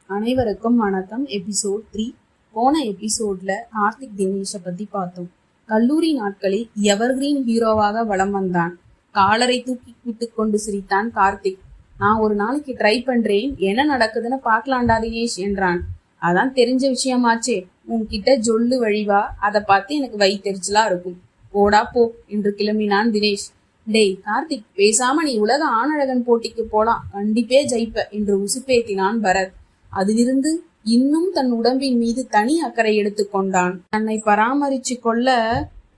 அனைவருக்கும் வணக்கம். எபிசோட் 3. போன எபிசோட்ல கார்த்திக் தினேஷை பத்தி பார்த்தோம். கல்லூரி நாட்களில் எவர்கிரீன் ஹீரோவாக வலம் வந்தான். காலரை தூக்கி விட்டு கொண்டு சிரித்தான் கார்த்திக். நான் ஒரு நாளைக்கு ட்ரை பண்றேன், என்ன நடக்குதுன்னு பார்க்கலாண்டா தினேஷ் என்றான். அதான் தெரிஞ்ச விஷயமாச்சே, உன்கிட்ட ஜொல்லு வழிவா, அதை பார்த்து எனக்கு வயிற்றெரிச்சலா இருக்கும், போடா போ என்று கிளம்பினான் தினேஷ். டேய் கார்த்திக், பேசாம நீ உலக ஆணழகன் போட்டிக்கு போலாம், கண்டிப்பே ஜெயிப்ப என்று உசுப்பேத்தினான் பரத். அதிலிருந்து இன்னும் தன் உடம்பின் மீது தனி அக்கறை எடுத்துக்கொண்டான். தன்னை பராமரிச்சு கொள்ள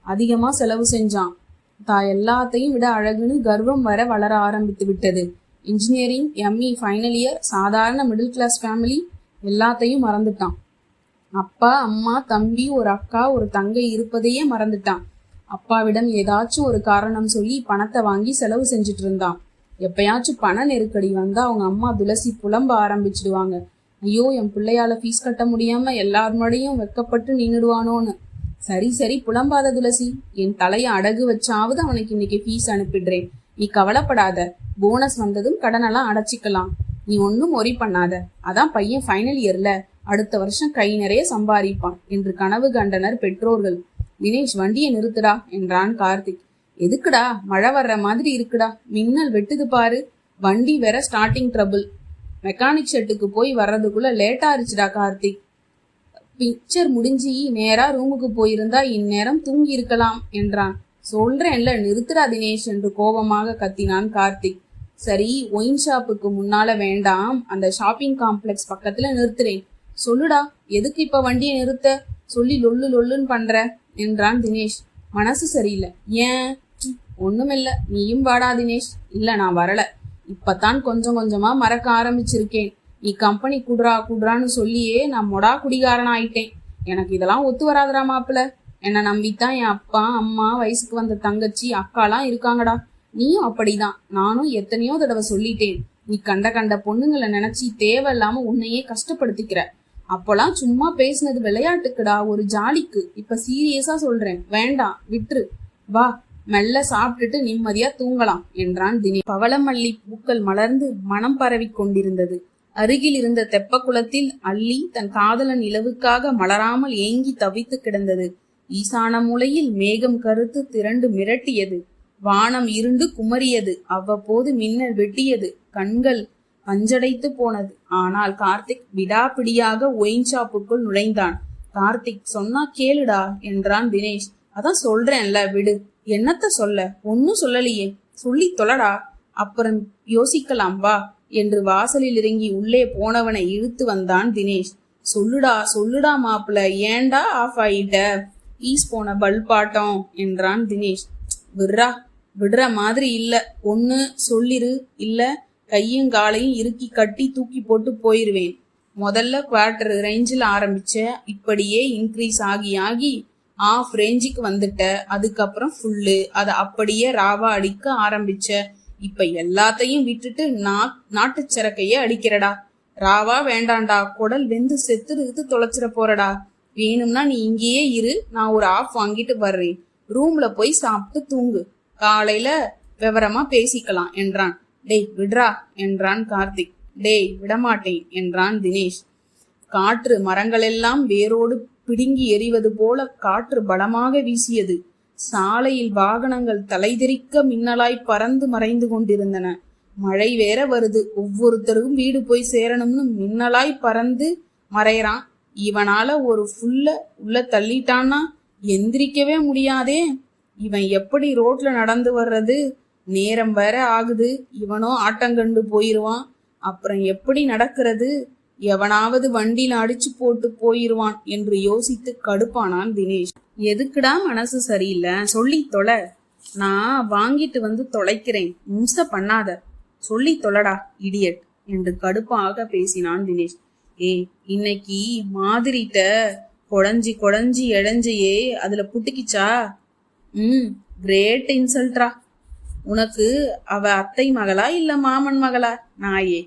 அதிகமா செலவு செஞ்சான். எல்லாத்தையும் விட அழகுன்னு கர்வம் வளர ஆரம்பித்து விட்டது. இன்ஜினியரிங், எம்இ ஃபைனல் இயர், சாதாரண மிடில் கிளாஸ் ஃபேமிலி, எல்லாத்தையும் மறந்துட்டான். அப்பா, அம்மா, தம்பி, ஒரு அக்கா, ஒரு தங்கை இருப்பதையே மறந்துட்டான். அப்பாவிடம் ஏதாச்சும் ஒரு காரணம் சொல்லி பணத்தை வாங்கி செலவு செஞ்சுட்டு இருந்தான். எப்பயாச்சும் பண நெருக்கடி வந்தா அவங்க அம்மா துளசி புலம்ப ஆரம்பிச்சிடுவாங்க. ஐயோ, என் பிள்ளையால ஃபீஸ் கட்ட முடியாம எல்லார் முன்னாடியும் வெக்கப்பட்டு நின்னுடுவானோன்னு. சரி புலம்பாத துளசி, என் தலையை அடகு வச்சாவது அவனுக்கு இன்னைக்கு ஃபீஸ் அனுப்பிடுறேன். நீ கவலைப்படாத, போனஸ் வந்ததும் கடனெல்லாம் அடைச்சிக்கலாம். நீ ஒன்னும் ஒரி பண்ணாத, அதான் பையன் ஃபைனல் இயர்ல, அடுத்த வருஷம் கை நிறைய சம்பாதிப்பான் என்று கனவு கண்டனர் பெற்றோர்கள். தினேஷ், வண்டியை நிறுத்துடா என்றான் கார்த்திக். எதுக்குடா? மழை வர்ற மாதிரி இருக்குடா, மின்னல் வெட்டுது பாரு, வண்டி வேற ஸ்டார்டிங் ட்ரபிள், மெக்கானிக் ஷெட்டுக்கு போய் வர்றதுக்குள்ள லேட்டா இருச்சுடா கார்த்திக். பிக்சர் முடிஞ்சு நேரா ரூமுக்கு போயிருந்தா இந்நேரம் தூங்கி இருக்கலாம் என்றான். சொல்றேன்ல, நிறுத்துடா தினேஷ் என்று கோபமாக கத்தினான் கார்த்திக். சரி, ஒயின் ஷாப்புக்கு முன்னால வேண்டாம், அந்த ஷாப்பிங் காம்ப்ளெக்ஸ் பக்கத்துல நிறுத்துறேன். சொல்லுடா, எதுக்கு இப்ப வண்டியை நிறுத்த சொல்லி லொல்லுன்னு பண்ற என்றான் தினேஷ். மனசு சரியில்லை. ஏன்? ஒண்ணுமில்ல, நீயும் வாடா தினேஷ். இல்ல, நான் வரல, இப்பதான் கொஞ்சம் கொஞ்சமா மறக்க ஆரம்பிச்சிருக்கேன். நீ கம்பெனி குடுறான்னு சொல்லியே நான் மொடா குடிகாரன் ஆயிட்டேன். எனக்கு இதெல்லாம் ஒத்து வராதுடா மாப்பிள்ள. என்னை நம்பித்தான் என் அப்பா, அம்மா, வயசுக்கு வந்த தங்கச்சி, அக்காலாம் இருக்காங்கடா. நீயும் அப்படிதான். நானும் எத்தனையோ தடவை சொல்லிட்டேன். நீ கண்ட பொண்ணுங்களை நினைச்சி தேவையில்லாம உன்னையே கஷ்டப்படுத்திக்கிற. அப்போலாம் சும்மா பேசினது விளையாட்டுக்குடா, ஒரு ஜாலிக்கு. இப்ப சீரியஸா சொல்றேன், வேண்டாம், விட்டுரு. வா, மெல்ல சாப்பிட்டுட்டு நிம்மதியா தூங்கலாம் என்றான் தினேஷ். பவளமல்லி பூக்கள் மலர்ந்து மனம் பரவி கொண்டிருந்தது. அருகில் இருந்த தெப்ப குளத்தில் அள்ளி தன் காதலன் நிலவுக்காக மலராமல் ஏங்கி தவித்து கிடந்தது. ஈசான மூலையில் மேகம் கருத்து திரண்டு மிரட்டியது. வானம் இருண்டு குமரியது. அவ்வப்போது மின்னல் வெட்டியது. கண்கள் பஞ்சடைத்து போனது. ஆனால் கார்த்திக் விடாப்பிடியாக ஒயின் ஷாப்புக்குள் நுழைந்தான். கார்த்திக், சொன்னா கேளுடா என்றான் தினேஷ். அதான் சொல்றேன்ல, விடு. என்னத்த சொல்ல? ஒன்னும் சொல்லலையே, சொல்லி தொலைடா, அப்புறம் யோசிக்கலாம் வா என்று வாசலில் இறங்கி உள்ளே போனவனை இழுத்து வந்தான் தினேஷ். சொல்லுடா மாப்பிள்ள, ஏண்டா ஆஃப் ஆயிட்ட? ஈஸ் போன பல்பாட்டம் என்றான் தினேஷ். விடுற மாதிரி இல்ல, ஒன்னு சொல்லிரு, இல்ல கையும் காலையும் இறுக்கி கட்டி தூக்கி போட்டு போயிருவேன். முதல்ல குவார்டர் ரேஞ்சில் ஆரம்பிச்ச, இப்படியே இன்க்ரீஸ் ஆகி ஆஃப் ரேஞ்சுக்கு வந்துட்ட. அதுக்கப்புறம் ஃபுல்லு, அதை அப்படியே ராவா அடிக்க ஆரம்பிச்ச. இப்ப எல்லாத்தையும் விட்டுட்டு நாட்டு சரக்கையே அடிக்கிறடா. ராவா வேண்டாண்டா, குடல் வெந்து செத்து தொலைச்சிட போறடா. வேணும்னா நீ இங்கேயே இரு, நான் ஒரு ஆஃப் வாங்கிட்டு வர்றேன். ரூம்ல போய் சாப்பிட்டு தூங்கு, காலையில விவரமா பேசிக்கலாம் என்றான். டேய் விட்ரா என்றான் கார்த்திக். டேய் விடமாட்டேன் என்றான் தினேஷ். காற்று மரங்களெல்லாம் வேரோடு பிடுங்கி எறிவது போல காற்று பலமாக வீசியது. சாலையில் வாகனங்கள் தலைதெறிக்க மின்னலாய் பறந்து மறைந்து கொண்டிருந்தன. மழை வேற வருது. ஒவ்வொருத்தரும் வீடு போய் சேரணும்னு மின்னலாய் பறந்து மறையறான். இவனால ஒரு ஃபுல்ல உள்ள தள்ளிட்டான்னா எந்திரிக்கவே முடியாதே. இவன் எப்படி ரோட்ல நடந்து வர்றது? நேரம் வேற ஆகுது. இவனோ ஆட்டங்கண்டு போயிருவான். அப்புறம் எப்படி நடக்கிறது? எவனாவது வண்டியில அடிச்சு போட்டு போயிருவான் என்று யோசித்து கடுப்பானான் தினேஷ். எதுக்குடா மனசு சரியில்லை? சொல்லி தொலை, நான் வாங்கிட்டு வந்து தொலைக்கிறேன். மும்ச பண்ணாத, சொல்லி தொலைடா இடியட் என்று கடுப்பாக பேசினான் தினேஷ். இன்னைக்கு மாதிரிட்ட குழஞ்சி எழஞ்சையே, அதுல புட்டுக்கிச்சா? கிரேட் இன்சல்ட்ரா. உனக்கு அவ அத்தை மகளா இல்ல மாமன் மகளா? நாயே,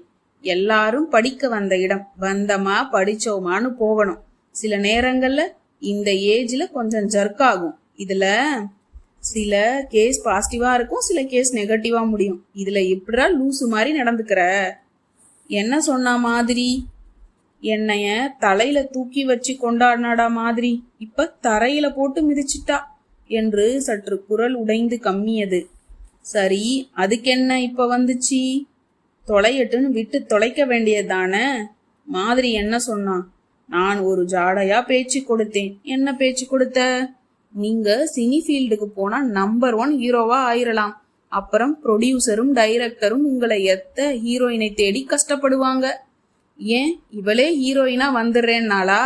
எல்லாரும் படிக்க வந்த இடம், வந்தமா படிச்சோமான்னு போகணும். சில நேரங்கள்ல இந்த ஏஜ்ல கொஞ்சம் ஜர்க் ஆகும். இதுல சில கேஸ் பாசிட்டிவா இருக்கும், சில கேஸ் நெகட்டிவா முடியும். இதுல எப்படிடா லூசு மாதிரி நடந்துக்கிற? என்ன சொன்ன மாதிரி? என்னைய தலையில தூக்கி வச்சு கொண்டாடினாடா மாதிரி இப்ப தரையில போட்டு மிதிச்சிட்டா என்று சற்று குரல் உடைந்து கம்மியது. சரி, அதுக்கென்ன இப்ப வந்துச்சு? தொலையட்டுன்னு விட்டு தொலைக்க வேண்டியதானே. மாதிரி என்ன சொன்னான்? நான் ஒரு ஜாடையா பேச்சு கொடுத்தேன். என்ன பேச்சு கொடுத்த? நீங்க சினி ஃபீல்டுக்கு போனா நம்பர் 1 ஹீரோவா ஆயிரலாம். அப்புறம் ப்ரொடியூசரும் டைரக்டரும் உங்களை எத்த ஹீரோயினை தேடி கஷ்டப்படுவாங்க. ஏன் இவளே ஹீரோயினா வந்துடுறேன்னாளா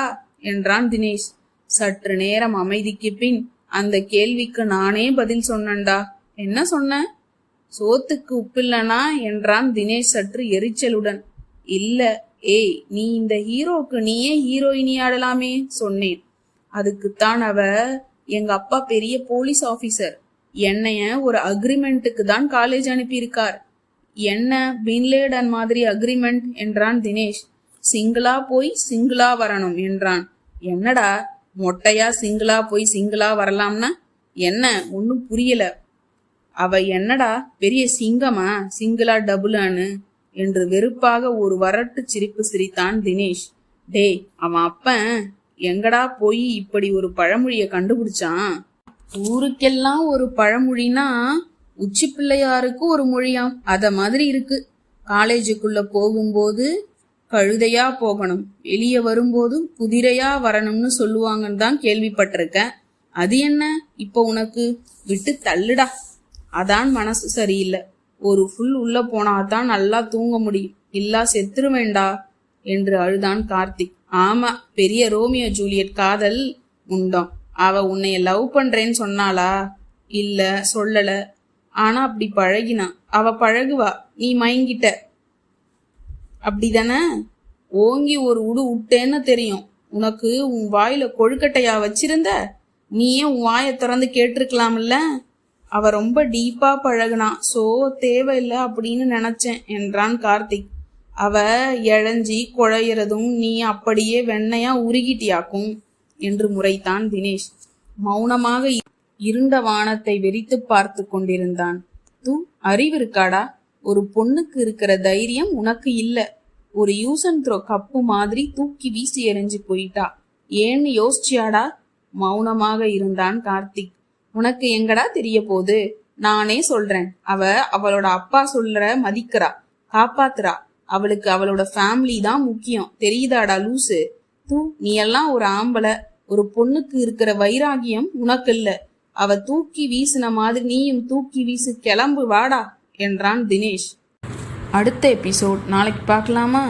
என்றான் தினேஷ். சற்று நேரம் அமைதிக்கு பின், அந்த கேள்விக்கு நானே பதில் சொன்னேன்டா. என்ன சொன்ன? சோத்துக்கு உப்பில்லனா என்றான் தினேஷ் சற்று எரிச்சலுடன். இல்ல, ஏய், நீ இந்த ஹீரோக்கு நீயே ஹீரோயினி ஆடலாமே சொன்னேன். அதுக்குத்தான் அவ, எங்க அப்பா பெரிய போலீஸ் ஆபீசர், என்னைய ஒரு அக்ரிமெண்ட்டுக்கு தான் காலேஜ் அனுப்பியிருக்கார். என்ன பின்லேடன் மாதிரி அக்ரிமெண்ட் என்றான் தினேஷ். சிங்கிளா போய் சிங்கிளா வரணும் என்றான். என்னடா மொட்டையா சிங்கிளா போய் சிங்கிளா வரலாம்னா என்ன? ஒன்னும் புரியல. அவ என்னடா பெரிய சிங்கமா சிங்கிளா டபுளான்னு என்று வெறுப்பாக ஒரு வரட்டு சிரிப்பு சிரித்தான் தினேஷ். டேய், அவன் அப்பன் எங்கடா போய் இப்படி ஒரு பழமொழிய கண்டுபிடிச்சான்? ஊருக்கெல்லாம் ஒரு பழமொழினா உச்சி பிள்ளையாருக்கு ஒரு மொழியாம், அத மாதிரி இருக்கு. காலேஜுக்குள்ள போகும்போது கழுதையா போகணும், வெளியே வரும்போது குதிரையா வரணும்னு சொல்லுவாங்கன்னு தான் கேள்விப்பட்டிருக்கேன். அது என்ன இப்போ உனக்கு? விட்டு தள்ளுடா. அதான் மனசு சரியில்லை. ஒரு ஃபுல் உள்ள போனாதான் நல்லா தூங்க முடியும், இல்லா செத்துருவேண்டா என்று அழுதான் கார்த்திக். ஆமா, பெரிய ரோமியோ ஜூலியட் காதல் உண்டோம். அவ உன்னைய லவ் பண்றேன்னு சொன்னாளா? இல்ல, சொல்லல. ஆனா அப்படி பழகினா. அவ பழகுவா, நீ மயங்கிட்ட. அப்படிதானே? ஓங்கி ஒரு உடு விட்டேன்னு தெரியும். உனக்கு உன் வாயில கொழுக்கட்டையா வச்சிருந்த? நீயே உன் வாயை திறந்து கேட்டிருக்கலாம்ல. அவ ரொம்ப டீப்பா பழகுனா, சோ தேவையில்லை அப்படின்னு நினைச்சேன் என்றான் கார்த்திக். அவ இழஞ்சி குழையறதும் நீ அப்படியே வெண்ணையா உருகிட்டியாக்கும் என்று முறைத்தான் தினேஷ். மௌனமாக இருண்ட வானத்தை வெறித்து பார்த்து கொண்டிருந்தான். அறிவு இருக்காடா? ஒரு பொண்ணுக்கு இருக்கிற தைரியம் உனக்கு இல்ல. ஒரு யூஸ் அண்ட் த்ரோ கப்பு மாதிரி தூக்கி வீசி எறிஞ்சு போயிட்டா. ஏன்னு யோசிச்சியாடா? மௌனமாக இருந்தான் கார்த்திக். உனக்கு எங்கடா தெரிய போகுது? நானே சொல்றேன். அவ அவளோட அப்பா சொல்ற மதிக்கிறா, காப்பாத்துறா. அவளுக்கு அவளோட ஃபேமிலி தான் முக்கியம், தெரியுதாடா லூசு? நீ எல்லாம் ஒரு ஆம்பளை. ஒரு பொண்ணுக்கு இருக்கிற வைராகியம் உனக்கு இல்ல. அவ தூக்கி வீசின மாதிரி நீயும் தூக்கி வீசு, கிளம்பு வாடா என்றான் தினேஷ். அடுத்த எபிசோட் நாளைக்கு பார்க்கலாமா?